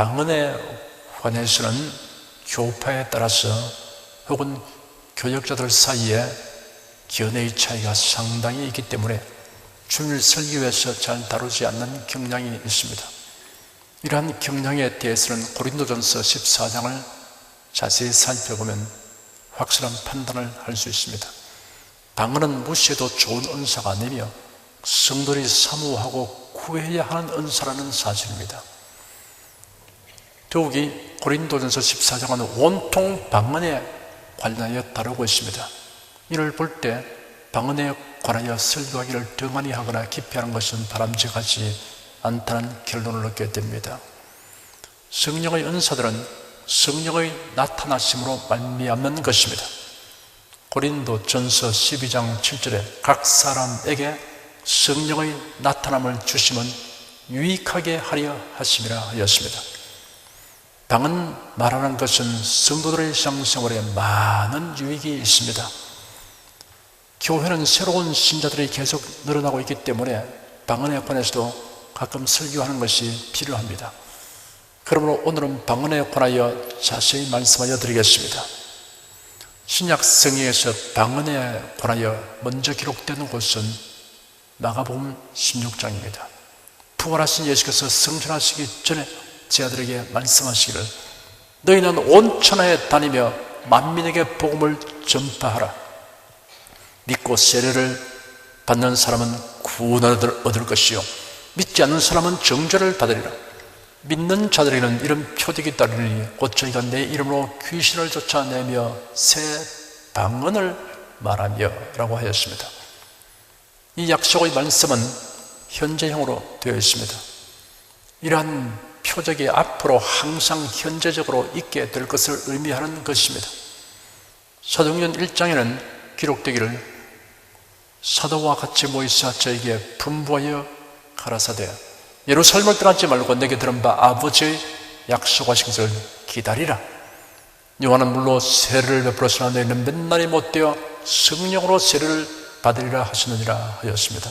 방언에 관해서는 교파에 따라서 혹은 교역자들 사이에 견해의 차이가 상당히 있기 때문에 주님을 설교에서 잘 다루지 않는 경향이 있습니다. 이러한 경향에 대해서는 고린도전서 14장을 자세히 살펴보면 확실한 판단을 할 수 있습니다. 방언은 무시해도 좋은 은사가 아니며 성도들이 사모하고 구해야 하는 은사라는 사실입니다. 더욱이 고린도전서 14장은 온통 방언에 관하여 다루고 있습니다. 이를 볼 때 방언에 관하여 설교하기를 더 많이 하거나 깊이 하는 것은 바람직하지 않다는 결론을 얻게 됩니다. 성령의 은사들은 성령의 나타나심으로 말미암는 것입니다. 고린도전서 12장 7절에 각 사람에게 성령의 나타남을 주심은 유익하게 하려 하심이라 하였습니다. 방언 말하는 것은 성도들의 신앙생활에 많은 유익이 있습니다. 교회는 새로운 신자들이 계속 늘어나고 있기 때문에 방언에 관해서도 가끔 설교하는 것이 필요합니다. 그러므로 오늘은 방언에 관하여 자세히 말씀하여 드리겠습니다. 신약 성경에서 방언에 관하여 먼저 기록되는 곳은 마가복음 16장입니다. 부활하신 예수께서 승천하시기 전에 제 아들에게 말씀하시기를 너희는 온 천하에 다니며 만민에게 복음을 전파하라. 믿고 세례를 받는 사람은 구원을 얻을 것이요 믿지 않는 사람은 정죄를 받으리라. 믿는 자들에게는 이런 표적이 따르니 곧 저희가 내 이름으로 귀신을 쫓아내며 새 방언을 말하며 라고 하였습니다. 이 약속의 말씀은 현재형으로 되어 있습니다. 이러한 표적이 앞으로 항상 현재적으로 있게 될 것을 의미하는 것입니다. 사도행전 1장에는 기록되기를 사도와 같이 모이사 저에게 분부하여 가라사대 예루살렘을 떠나지 말고 내게 들은 바 아버지의 약속하신 것을 기다리라. 요한은 물로 세례를 베풀었으나 너희는 몇 날이 못되어 성령으로 세례를 받으리라 하시느니라 하였습니다.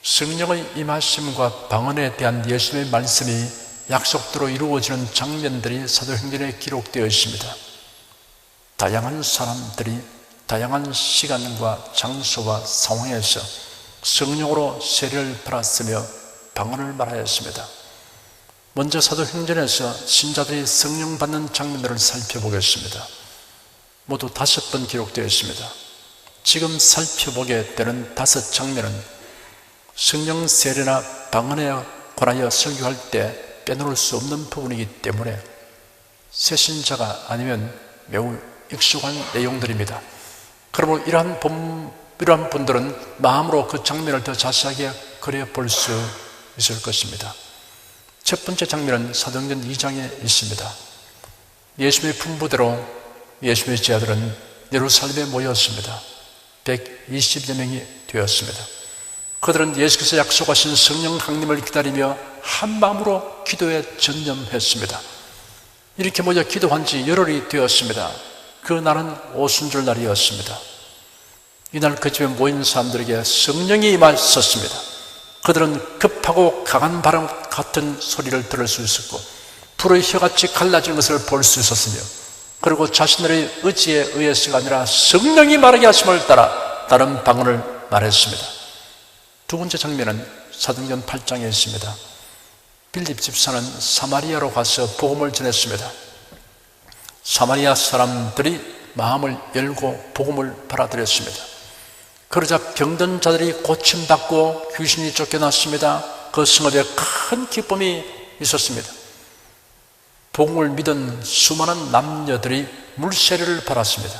성령의 임하심과 방언에 대한 예수님의 말씀이 약속대로 이루어지는 장면들이 사도행전에 기록되어 있습니다. 다양한 사람들이 다양한 시간과 장소와 상황에서 성령으로 세례를 받았으며 방언을 말하였습니다. 먼저 사도행전에서 신자들이 성령 받는 장면들을 살펴보겠습니다. 모두 5번 기록되어 있습니다. 지금 살펴보게 되는 5 장면은 성령 세례나 방언에 관하여 설교할 때 빼놓을 수 없는 부분이기 때문에 새신자가 아니면 매우 익숙한 내용들입니다. 그러므로 이러한 분들은 마음으로 그 장면을 더 자세하게 그려볼 수 있을 것입니다. 첫 번째 장면은 사도행전 2장에 있습니다. 예수님의 분부대로 예수님의 제자들은 예루살렘에 모였습니다. 120여 명이 되었습니다. 그들은 예수께서 약속하신 성령 강림을 기다리며 한 마음으로 기도에 전념했습니다. 이렇게 모여 기도한 지 열흘이 되었습니다. 그 날은 오순절 날이었습니다. 이날 그 집에 모인 사람들에게 성령이 임하셨습니다. 그들은 급하고 강한 바람 같은 소리를 들을 수 있었고 불의 혀같이 갈라지는 것을 볼 수 있었으며 그리고 자신들의 의지에 의해서가 아니라 성령이 말하게 하심을 따라 다른 방언을 말했습니다. 두 번째 장면은 사도행전 8장에 있습니다. 빌립 집사는 사마리아로 가서 복음을 전했습니다. 사마리아 사람들이 마음을 열고 복음을 받아들였습니다. 그러자 병든 자들이 고침받고 귀신이 쫓겨났습니다. 그 성읍에 큰 기쁨이 있었습니다. 복음을 믿은 수많은 남녀들이 물세례를 받았습니다.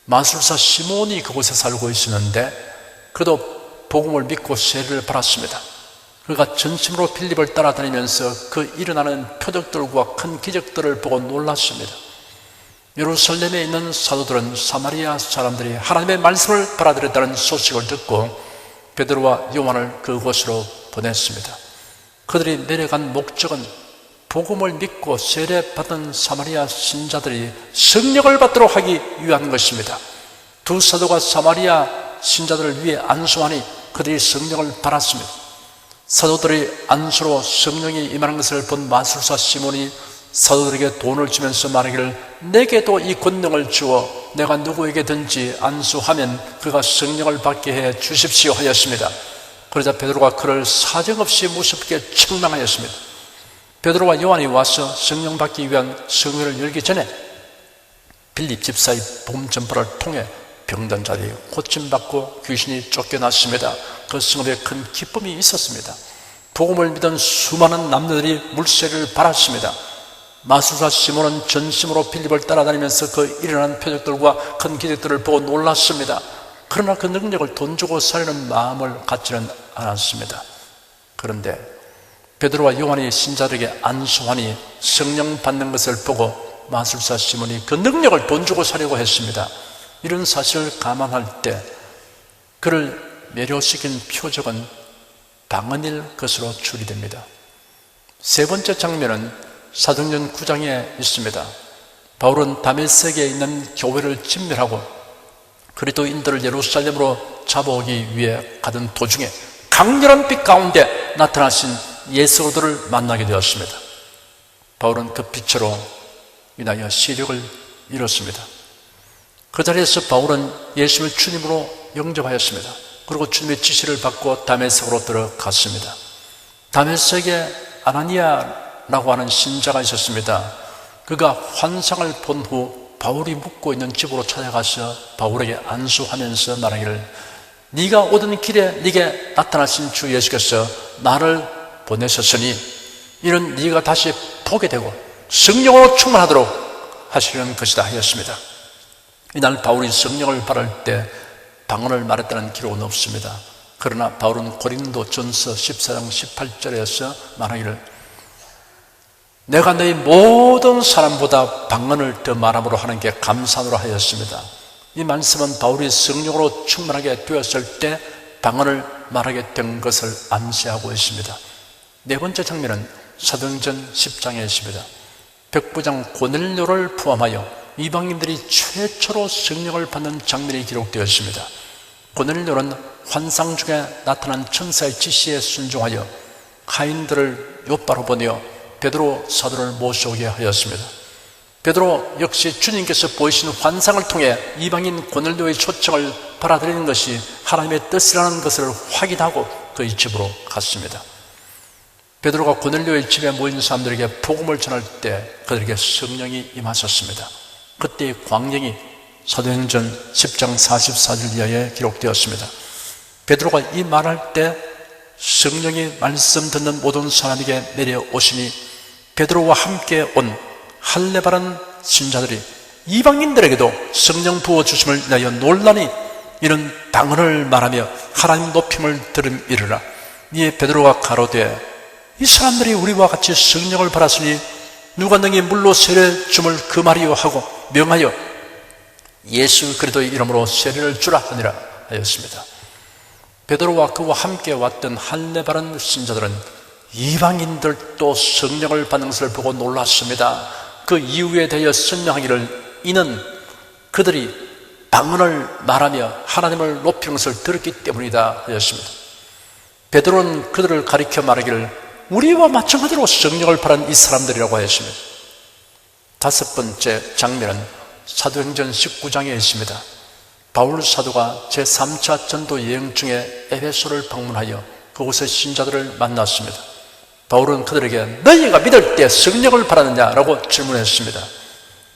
마술사 시몬이 그곳에 살고 있었는데 그도 복음을 믿고 세례를 받았습니다. 그가 전심으로 빌립을 따라다니면서 그 일어나는 표적들과 큰 기적들을 보고 놀랐습니다. 예루살렘에 있는 사도들은 사마리아 사람들이 하나님의 말씀을 받아들였다는 소식을 듣고 베드로와 요한을 그곳으로 보냈습니다. 그들이 내려간 목적은 복음을 믿고 세례받은 사마리아 신자들이 성령을 받도록 하기 위한 것입니다. 두 사도가 사마리아 신자들을 위해 안수하니 그들이 성령을 받았습니다. 사도들이 안수로 성령이 임하는 것을 본 마술사 시몬이 사도들에게 돈을 주면서 말하기를 내게도 이 권능을 주어 내가 누구에게든지 안수하면 그가 성령을 받게 해 주십시오 하였습니다. 그러자 베드로가 그를 사정없이 무섭게 책망하였습니다. 베드로와 요한이 와서 성령 받기 위한 성회를 열기 전에 빌립 집사의 복음 전파를 통해 병든 자들이 고침받고 귀신이 쫓겨났습니다. 그 성읍에 큰 기쁨이 있었습니다. 복음을 믿은 수많은 남녀들이 물세를 받았습니다. 마술사 시몬은 전심으로 빌립을 따라다니면서 그 일어난 표적들과 큰 기적들을 보고 놀랐습니다. 그러나 그 능력을 돈 주고 사려는 마음을 갖지는 않았습니다. 그런데 베드로와 요한이 신자들에게 안수하니 성령 받는 것을 보고 마술사 시몬이 그 능력을 돈 주고 사려고 했습니다. 이런 사실을 감안할 때 그를 매료시킨 표적은 방언일 것으로 추리됩니다. 세 번째 장면은 사도행전 9장에 있습니다. 바울은 다메섹에 있는 교회를 진멸하고 그리스도인들을 예루살렘으로 잡아오기 위해 가던 도중에 강렬한 빛 가운데 나타나신 예수들을 만나게 되었습니다. 바울은 그 빛으로 인하여 시력을 잃었습니다. 그 자리에서 바울은 예수를 주님으로 영접하였습니다. 그리고 주님의 지시를 받고 다메섹으로 들어갔습니다. 다메섹에 아나니아라고 하는 신자가 있었습니다. 그가 환상을 본 후 바울이 묵고 있는 집으로 찾아가서 바울에게 안수하면서 말하기를 네가 오던 길에 네게 나타나신 주 예수께서 나를 보내셨으니 이는 네가 다시 보게 되고 성령으로 충만하도록 하시려는 것이다 하였습니다. 이날 바울이 성령을 받을 때 방언을 말했다는 기록은 없습니다. 그러나 바울은 고린도전서 14장 18절에서 말하기를 내가 너희 모든 사람보다 방언을 더 말함으로 하는 게 감사노라 하였습니다. 이 말씀은 바울이 성령으로 충만하게 되었을 때 방언을 말하게 된 것을 암시하고 있습니다. 네 번째 장면은 사도행전 10장에 있습니다. 백부장 고넬료를 포함하여 이방인들이 최초로 성령을 받는 장면이 기록되었습니다. 고넬료는 환상 중에 나타난 천사의 지시에 순종하여 하인들을 욥바로 보내어 베드로 사도를 모셔오게 하였습니다. 베드로 역시 주님께서 보이신 환상을 통해 이방인 고넬료의 초청을 받아들이는 것이 하나님의 뜻이라는 것을 확인하고 그의 집으로 갔습니다. 베드로가 고넬료의 집에 모인 사람들에게 복음을 전할 때 그들에게 성령이 임하셨습니다. 그때의 광경이 사도행전 10장 44절 이하에 기록되었습니다. 베드로가 이 말할 때 성령이 말씀 듣는 모든 사람에게 내려오시니 베드로와 함께 온 할례 바른 신자들이 이방인들에게도 성령 부어주심을 인하여 놀라니 이는 방언을 말하며 하나님 높임을 들음이르라. 이에 베드로가 가로되 이 사람들이 우리와 같이 성령을 받았으니 누가 능히 물로 세례 줌을 금하리요 하고 명하여 예수 그리스도의 이름으로 세례를 주라 하니라 하였습니다. 베드로와 그와 함께 왔던 할례 바른 신자들은 이방인들도 성령을 받는 것을 보고 놀랐습니다. 그 이유에 대하여 설명하기를 이는 그들이 방언을 말하며 하나님을 높이는 것을 들었기 때문이다 하였습니다. 베드로는 그들을 가리켜 말하기를 우리와 마찬가지로 성령을 받은 이 사람들이라고 하였습니다. 다섯 번째 장면은 사도행전 19장에 있습니다. 바울 사도가 제3차 전도 여행 중에 에베소를 방문하여 그곳의 신자들을 만났습니다. 바울은 그들에게 너희가 믿을 때 성령을 받았느냐라고 질문했습니다.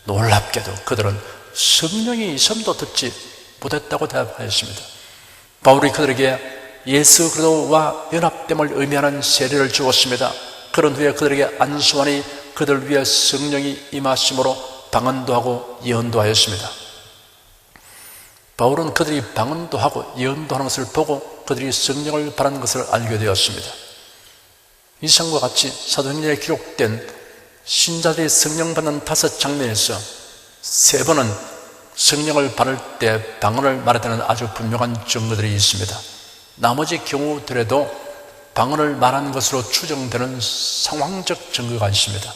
놀랍게도 그들은 성령이 있음도 듣지 못했다고 대답하였습니다. 바울이 그들에게 예수 그리스도와 연합됨을 의미하는 세례를 주었습니다. 그런 후에 그들에게 안수하니 그들 위에 성령이 임하심으로 방언도 하고 예언도 하였습니다. 바울은 그들이 방언도 하고 예언도 하는 것을 보고 그들이 성령을 받은 것을 알게 되었습니다. 이상과 같이 사도행전에 기록된 신자들이 성령 받는 5장면에서 3번은 성령을 받을 때 방언을 말했다는 아주 분명한 증거들이 있습니다. 나머지 경우들에도 방언을 말하는 것으로 추정되는 상황적 증거가 있습니다.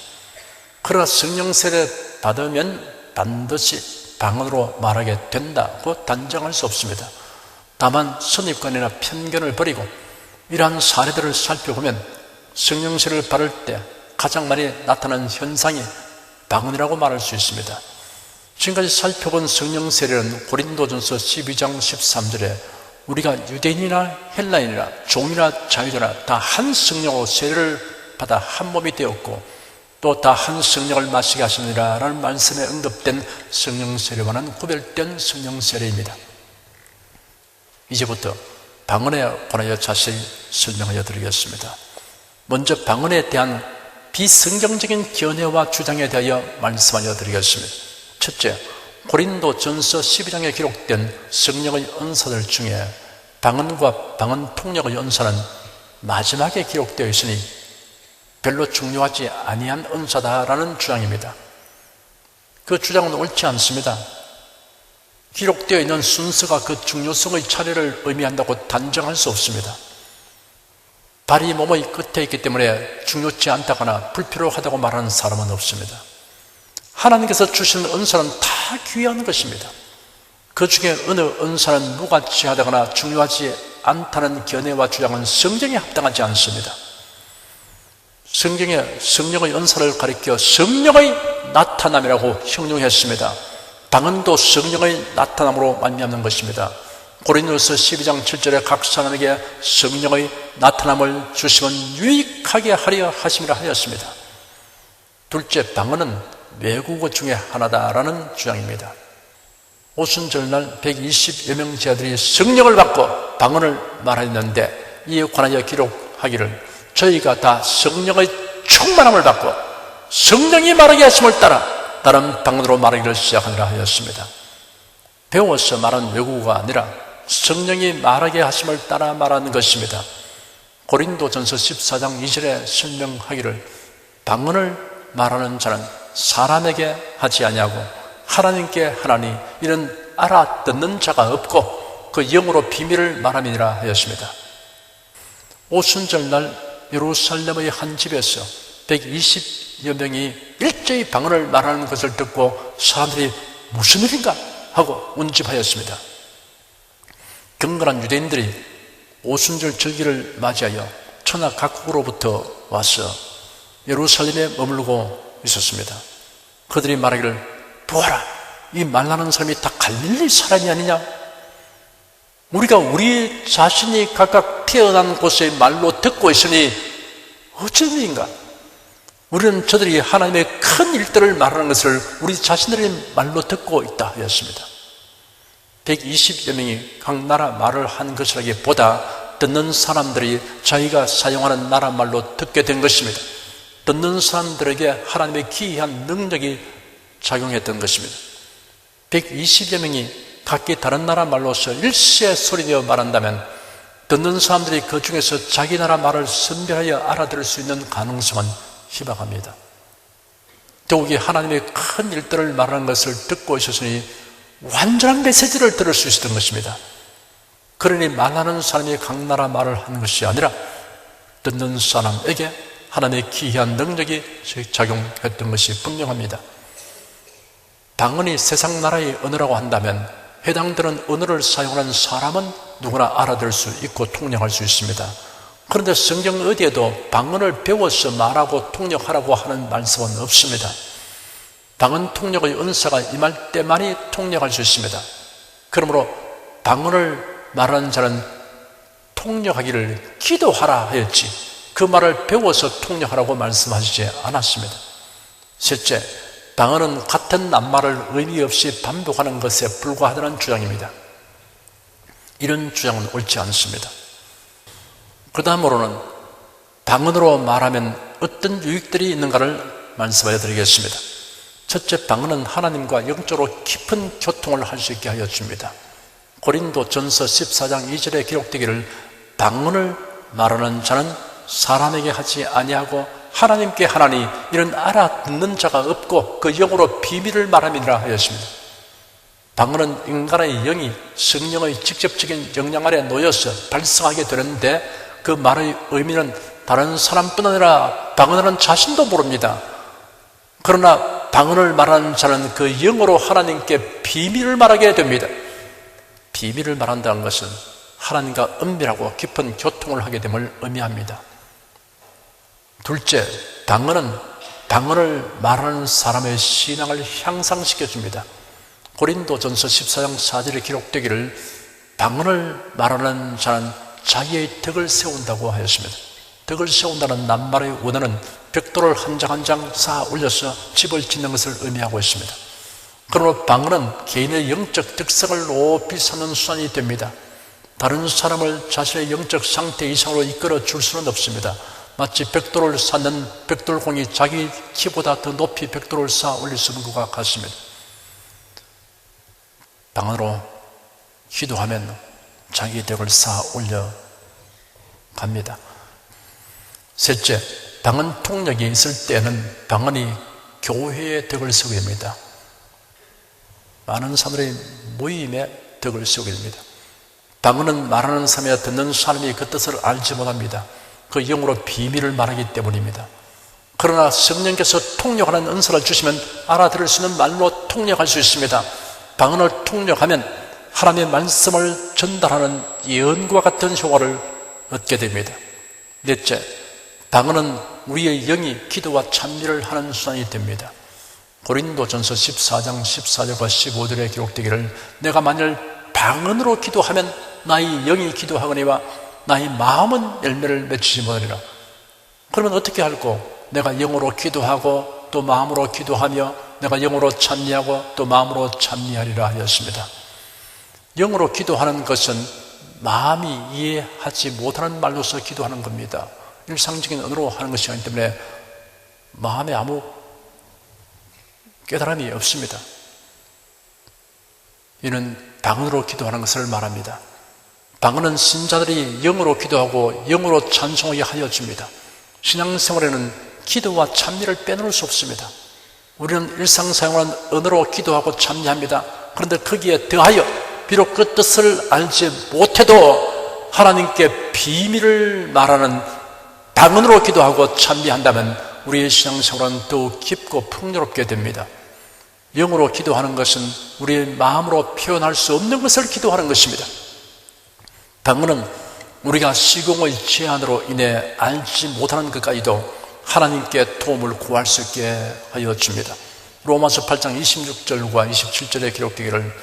그러나 성령 세례 받으면 반드시 방언으로 말하게 된다고 단정할 수 없습니다. 다만 선입관이나 편견을 버리고 이러한 사례들을 살펴보면 성령세를 받을 때 가장 많이 나타나는 현상이 방언이라고 말할 수 있습니다. 지금까지 살펴본 성령세례는 고린도전서 12장 13절에 우리가 유대인이나 헬라인이나 종이나 자유자나 다 한 성령으로 세례를 받아 한 몸이 되었고 또 다 한 성령을 마시게 하시느니라 라는 말씀에 언급된 성령세례와는 구별된 성령세례입니다. 이제부터 방언에 관하여 자세히 설명하여 드리겠습니다. 먼저 방언에 대한 비성경적인 견해와 주장에 대하여 말씀하여 드리겠습니다. 첫째, 고린도전서 12장에 기록된 성령의 은사들 중에 방언과 방언 통역의 은사는 마지막에 기록되어 있으니 별로 중요하지 아니한 은사다라는 주장입니다. 그 주장은 옳지 않습니다. 기록되어 있는 순서가 그 중요성의 차례를 의미한다고 단정할 수 없습니다. 발이 몸의 끝에 있기 때문에 중요치 않다거나 불필요하다고 말하는 사람은 없습니다. 하나님께서 주신 은사는 다 귀한 것입니다. 그 중에 어느 은사는 무가치하다거나 중요하지 않다는 견해와 주장은 성경에 합당하지 않습니다. 성경에 성령의 은사를 가리켜 성령의 나타남이라고 형용했습니다. 방언도 성령의 나타남으로 말미암는 것입니다. 고린도서 12장 7절에 각 사람에게 성령의 나타남을 주시면 유익하게 하려 하심이라 하였습니다. 둘째, 방언은 외국어 중에 하나다라는 주장입니다. 오순절날 120여 명 제자들이 성령을 받고 방언을 말하였는데 이에 관하여 기록하기를 저희가 다 성령의 충만함을 받고 성령이 말하게 하심을 따라 다른 방언으로 말하기를 시작하니라 하였습니다. 배워서 말한 외국어가 아니라 성령이 말하게 하심을 따라 말하는 것입니다. 고린도전서 14장 2절에 설명하기를 방언을 말하는 자는 사람에게 하지 아니하고 하나님께 하나니 이는 알아듣는 자가 없고 그 영으로 비밀을 말함이니라 하였습니다. 오순절날 예루살렘의 한 집에서 120여 명이 일제히 방언을 말하는 것을 듣고 사람들이 무슨 일인가 하고 운집하였습니다. 경건한 유대인들이 오순절 절기를 맞이하여 천하 각국으로부터 와서 예루살렘에 머물고 있었습니다. 그들이 말하기를 보아라, 이 말하는 사람이 다 갈릴리 사람이 아니냐? 우리가 우리 자신이 각각 태어난 곳의 말로 듣고 있으니 어쩐 일인가? 우리는 저들이 하나님의 큰 일들을 말하는 것을 우리 자신들의 말로 듣고 있다 하였습니다. 120여 명이 각 나라 말을 한 것이라기보다 듣는 사람들이 자기가 사용하는 나라 말로 듣게 된 것입니다. 듣는 사람들에게 하나님의 기이한 능력이 작용했던 것입니다. 120여 명이 각기 다른 나라 말로서 일세 소리되어 말한다면 듣는 사람들이 그 중에서 자기 나라 말을 선별하여 알아들을 수 있는 가능성은 희박합니다. 더욱이 하나님의 큰 일들을 말하는 것을 듣고 있었으니 완전한 메시지를 들을 수 있었던 것입니다. 그러니 말하는 사람이 각 나라 말을 하는 것이 아니라 듣는 사람에게 하나님의 기이한 능력이 작용했던 것이 분명합니다. 방언이 세상 나라의 언어라고 한다면 해당되는 언어를 사용하는 사람은 누구나 알아들을 수 있고 통역할 수 있습니다. 그런데 성경 어디에도 방언을 배워서 말하고 통역하라고 하는 말씀은 없습니다. 방언 통역의 은사가 임할 때만이 통역할 수 있습니다. 그러므로 방언을 말하는 자는 통역하기를 기도하라 하였지 그 말을 배워서 통역하라고 말씀하시지 않았습니다. 셋째, 방언은 같은 낱말을 의미 없이 반복하는 것에 불과하다는 주장입니다. 이런 주장은 옳지 않습니다. 그 다음으로는 방언으로 말하면 어떤 유익들이 있는가를 말씀하여 드리겠습니다. 첫째, 방언은 하나님과 영적으로 깊은 교통을 할 수 있게 하여 줍니다. 고린도전서 14장 2절에 기록되기를 방언을 말하는 자는 사람에게 하지 아니하고 하나님께 하나니 이는 알아듣는 자가 없고 그 영으로 비밀을 말함이라 하였습니다. 방언은 인간의 영이 성령의 직접적인 영향 아래 놓여서 발생하게 되는데 그 말의 의미는 다른 사람뿐 아니라 방언하는 자신도 모릅니다. 그러나 방언을 말하는 자는 그 영으로 하나님께 비밀을 말하게 됩니다. 비밀을 말한다는 것은 하나님과 은밀하고 깊은 교통을 하게 됨을 의미합니다. 둘째, 방언을 말하는 사람의 신앙을 향상시켜줍니다. 고린도전서 14장 4절에 기록되기를 방언을 말하는 자는 자기의 덕을 세운다고 하였습니다. 덕을 세운다는 낱말의 원어는 벽돌을 한 장 한 장 쌓아 올려서 집을 짓는 것을 의미하고 있습니다. 그러므로 방언은 개인의 영적 덕성을 높이 쌓는 수단이 됩니다. 다른 사람을 자신의 영적 상태 이상으로 이끌어 줄 수는 없습니다. 마치 벽돌을 쌓는 벽돌공이 자기 키보다 더 높이 벽돌을 쌓아 올릴 수 있는 것과 같습니다. 방언으로 기도하면 자기의 덕을 쌓아 올려갑니다. 셋째, 방언 통역이 있을 때는 방언이 교회의 덕을 세우게 됩니다. 많은 사람들이 모임의 덕을 세우게 됩니다. 방언은 말하는 사람이나 듣는 사람이 그 뜻을 알지 못합니다. 그 영으로 비밀을 말하기 때문입니다. 그러나 성령께서 통역하는 은사를 주시면 알아들을 수 있는 말로 통역할 수 있습니다. 방언을 통역하면 하나님의 말씀을 전달하는 예언과 같은 효과를 얻게 됩니다. 넷째, 방언은 우리의 영이 기도와 찬미를 하는 수단이 됩니다. 고린도전서 14장 14절과 15절에 기록되기를 내가 만일 방언으로 기도하면 나의 영이 기도하거니와 나의 마음은 열매를 맺히지 못하리라. 그러면 어떻게 할꼬? 내가 영으로 기도하고 또 마음으로 기도하며 내가 영으로 찬미하고 또 마음으로 찬미하리라 하였습니다. 영으로 기도하는 것은 마음이 이해하지 못하는 말로서 기도하는 겁니다. 일상적인 언어로 하는 것이 아니기 때문에 마음에 아무 깨달음이 없습니다. 이는 방언으로 기도하는 것을 말합니다. 방언은 신자들이 영으로 기도하고 영으로 찬송하게 하여 줍니다. 신앙생활에는 기도와 찬미를 빼놓을 수 없습니다. 우리는 일상생활은 언어로 기도하고 찬미합니다. 그런데 거기에 더하여 비록 그 뜻을 알지 못해도 하나님께 비밀을 말하는 방언으로 기도하고 찬미한다면 우리의 신앙생활은 더욱 깊고 풍요롭게 됩니다. 영으로 기도하는 것은 우리의 마음으로 표현할 수 없는 것을 기도하는 것입니다. 방언은 우리가 시공의 제한으로 인해 알지 못하는 것까지도 하나님께 도움을 구할 수 있게 하여 줍니다. 로마서 8장 26절과 27절에 기록되기를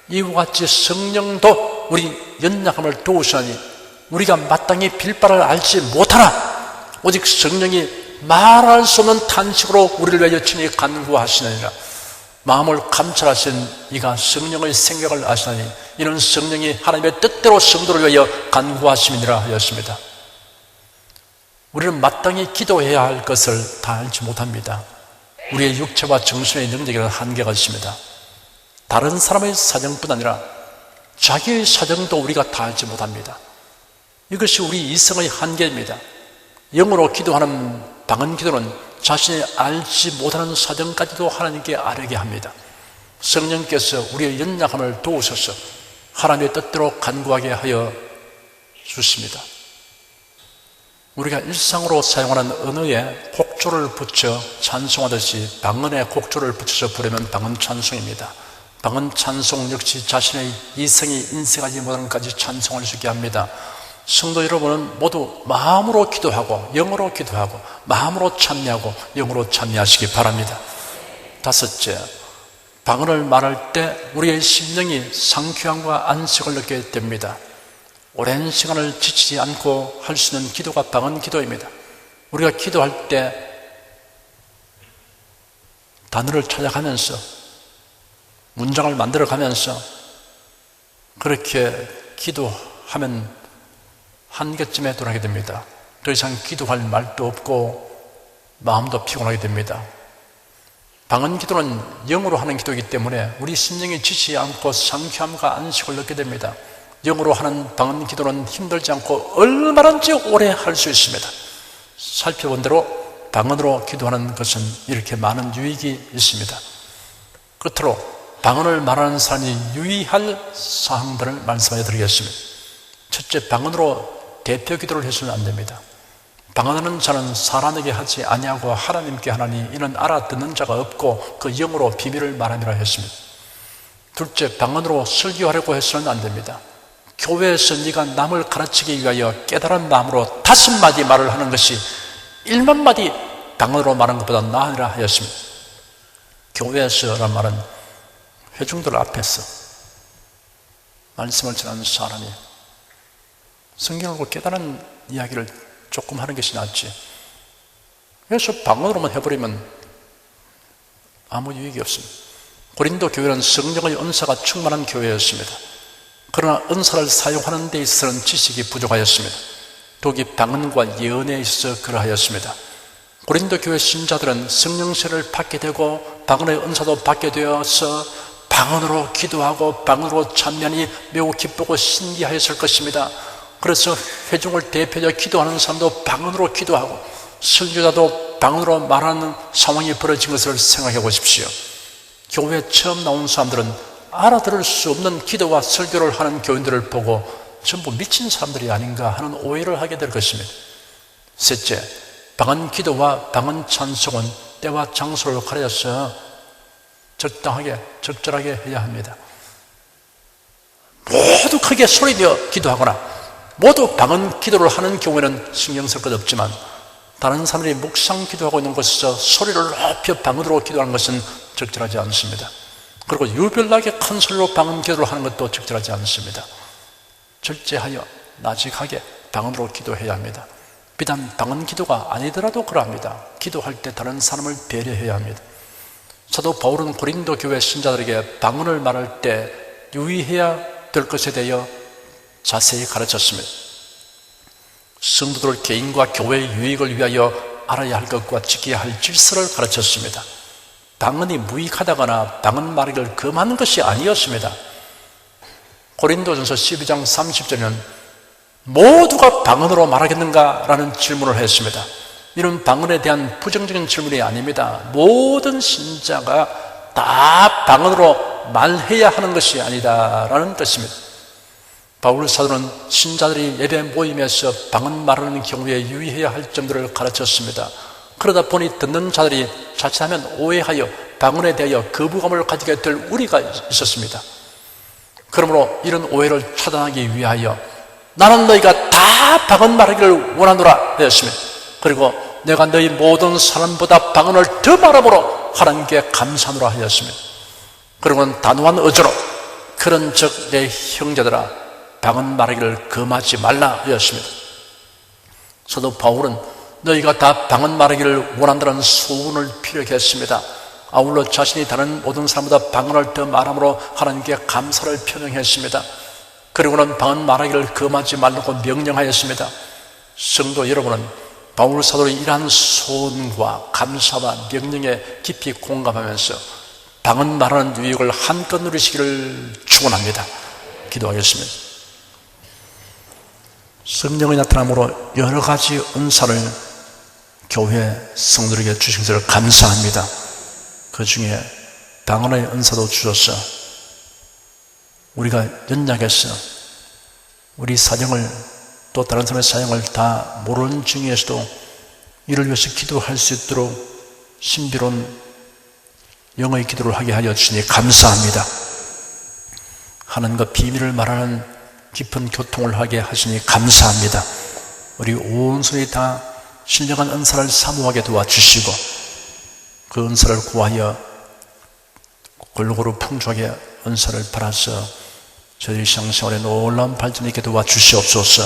이와 같이 성령도 우리 연약함을 도우시니 우리가 마땅히 빌 바를 알지 못하나 오직 성령이 말할 수 없는 탄식으로 우리를 위하여 친히 간구하시느니라. 마음을 감찰하신 이가 성령의 생각을 아시나니 이는 성령이 하나님의 뜻대로 성도를 위하여 간구하심이니라 하였습니다. 우리는 마땅히 기도해야 할 것을 다 알지 못합니다. 우리의 육체와 정신의 능력에는 한계가 있습니다. 다른 사람의 사정뿐 아니라 자기의 사정도 우리가 다 알지 못합니다. 이것이 우리 이성의 한계입니다. 영으로 기도하는 방언 기도는 자신이 알지 못하는 사정까지도 하나님께 아뢰게 합니다. 성령께서 우리의 연약함을 도우셔서 하나님의 뜻대로 간구하게 하여 주십니다. 우리가 일상으로 사용하는 언어에 곡조를 붙여 찬송하듯이 방언에 곡조를 붙여서 부르면 방언 찬송입니다. 방언 찬송 역시 자신의 이성이 인색하지 못하는 것까지 찬송할 수 있게 합니다. 성도 여러분은 모두 마음으로 기도하고 영으로 기도하고 마음으로 찬미하고 영으로 찬미하시기 바랍니다. 다섯째, 방언을 말할 때 우리의 심령이 상쾌함과 안식을 느끼게 됩니다. 오랜 시간을 지치지 않고 할 수 있는 기도가 방언 기도입니다. 우리가 기도할 때 단어를 찾아가면서 문장을 만들어가면서 그렇게 기도하면 한계쯤에 도달하게 됩니다. 더 이상 기도할 말도 없고 마음도 피곤하게 됩니다. 방언 기도는 영으로 하는 기도이기 때문에 우리 심령이 지치지 않고 상쾌함과 안식을 얻게 됩니다. 영으로 하는 방언 기도는 힘들지 않고 얼마든지 오래 할 수 있습니다. 살펴본 대로 방언으로 기도하는 것은 이렇게 많은 유익이 있습니다. 끝으로 방언을 말하는 사람이 유의할 사항들을 말씀해 드리겠습니다. 첫째, 방언으로 대표 기도를 해서는 안 됩니다. 방언하는 자는 사람에게 하지 아니하고 하나님께 하나니 이는 알아듣는 자가 없고 그 영으로 비밀을 말함이라 했습니다. 둘째, 방언으로 설교하려고 해서는 안 됩니다. 교회에서 네가 남을 가르치기 위하여 깨달은 마음으로 5마디 말을 하는 것이 1만 마디 방언으로 말하는 것보다 나으리라 하였습니다. 교회에서란 말은 회중들 앞에서 말씀을 전하는 사람이 성경을 깨달은 이야기를 조금 하는 것이 낫지. 그래서 방언으로만 해버리면 아무 유익이 없습니다. 고린도 교회는 성령의 은사가 충만한 교회였습니다. 그러나 은사를 사용하는 데 있어서는 지식이 부족하였습니다. 독이 방언과 예언에 있어 그러하였습니다. 고린도 교회 신자들은 성령세를 받게 되고 방언의 은사도 받게 되어서 방언으로 기도하고 방언으로 찬면이 매우 기쁘고 신기하였을 것입니다. 그래서 회중을 대표하여 기도하는 사람도 방언으로 기도하고 설교자도 방언으로 말하는 상황이 벌어진 것을 생각해 보십시오. 교회에 처음 나온 사람들은 알아들을 수 없는 기도와 설교를 하는 교인들을 보고 전부 미친 사람들이 아닌가 하는 오해를 하게 될 것입니다. 셋째, 방언 기도와 방언 찬송은 때와 장소를 가려서 적당하게 적절하게 해야 합니다. 모두 크게 소리내어 기도하거나 모두 방언 기도를 하는 경우에는 신경 쓸 것 없지만 다른 사람들이 묵상 기도하고 있는 곳에서 소리를 높여 방언으로 기도하는 것은 적절하지 않습니다. 그리고 유별나게 큰 소리로 방언 기도를 하는 것도 적절하지 않습니다. 절제하여 나직하게 방언으로 기도해야 합니다. 비단 방언 기도가 아니더라도 그러합니다. 기도할 때 다른 사람을 배려해야 합니다. 사도 바울은 고린도 교회 신자들에게 방언을 말할 때 유의해야 될 것에 대하여 자세히 가르쳤습니다. 성도들 개인과 교회의 유익을 위하여 알아야 할 것과 지켜야 할 질서를 가르쳤습니다. 방언이 무익하다거나 방언 말하기를 금하는 것이 아니었습니다. 고린도전서 12장 30절에는 모두가 방언으로 말하겠는가? 라는 질문을 했습니다. 이런 방언에 대한 부정적인 질문이 아닙니다. 모든 신자가 다 방언으로 말해야 하는 것이 아니다 라는 뜻입니다. 바울 사도는 신자들이 예배 모임에서 방언 말하는 경우에 유의해야 할 점들을 가르쳤습니다. 그러다 보니 듣는 자들이 자칫하면 오해하여 방언에 대하여 거부감을 가지게 될 우리가 있었습니다. 그러므로 이런 오해를 차단하기 위하여 나는 너희가 다 방언 말하기를 원하노라 되었습니다. 그리고 내가 너희 모든 사람보다 방언을 더 말함으로 하나님께 감사하노라 하였습니다. 그리고는 단호한 어조로 그런 즉 내 형제들아 방언 말하기를 금하지 말라 하였습니다. 사도 바울은 너희가 다 방언 말하기를 원한다는 소원을 피력게 했습니다. 아울러 자신이 다른 모든 사람보다 방언을 더 말함으로 하나님께 감사를 표명했습니다. 그리고는 방언 말하기를 금하지 말라고 명령하였습니다. 성도 여러분은 바울 사도의 이러한 소원과 감사와 명령에 깊이 공감하면서 방언 말하는 유익을 한껏 누리시기를 축원합니다. 기도하겠습니다. 성령의 나타남으로 여러 가지 은사를 교회 성도들에게 주신 것을 감사합니다. 그 중에 방언의 은사도 주셔서 우리가 연약해서 우리 사정을 또 다른 사람의 사정을 다 모르는 중에서도 이를 위해서 기도할 수 있도록 신비로운 영의 기도를 하게 하여 주시니 감사합니다. 하나님과 비밀을 말하는 깊은 교통을 하게 하시니 감사합니다. 우리 온 손이 다 신령한 은사를 사모하게 도와주시고 그 은사를 구하여 골고루 풍족하게 은사를 받아서 저희 신앙생활에 놀라운 발전이 있게 도와주시옵소서.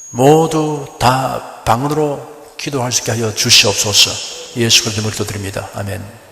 모두 다 방언으로 기도할 수 있게 하여 주시옵소서. 예수 그리스도의 이름으로 기도드립니다. 아멘.